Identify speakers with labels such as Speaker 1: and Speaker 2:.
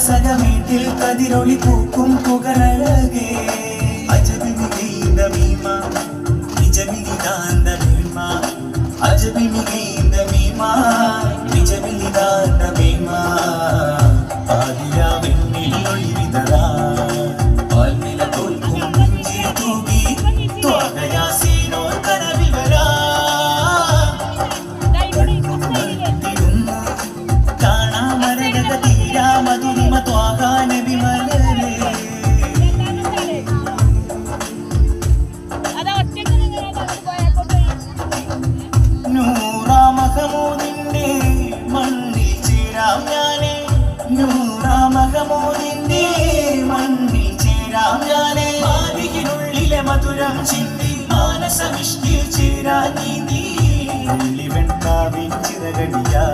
Speaker 1: സകമേട്ടിൽ കതിരൊളി പൂക്കും പുകഴഴകേ അജബിമികൈന്ദ മീമ നിജമിനിദാന്ത മീമ അജബിമികൈന്ദ മീമ നിജമിനിദാന്ത മീമ പാതിരാവെണ്ണിൽ ഒളിവിതറാ പാൽനില തോൽക്കും നെഞ്ചിൽ തൂകി ത്വാഗയാസീനോ കനവിൽ വരാ മധുരിമ ത്വാഗാ നബി മലരേ നൂറാ മഹമൂദിന്റെ മണ്ണിൽ ചേരാം ഞാനേ നൂറാ മഹമൂദിന്റെ മണ്ണിൽ ചേരാം ഞാനേ ആദിയിനുള്ളിലെ മധുരം ചിന്തി മാനസമിഷ്ടിൽ ചേരാ നീന്തി വെൺകാവിൻ ചിറകടിയാ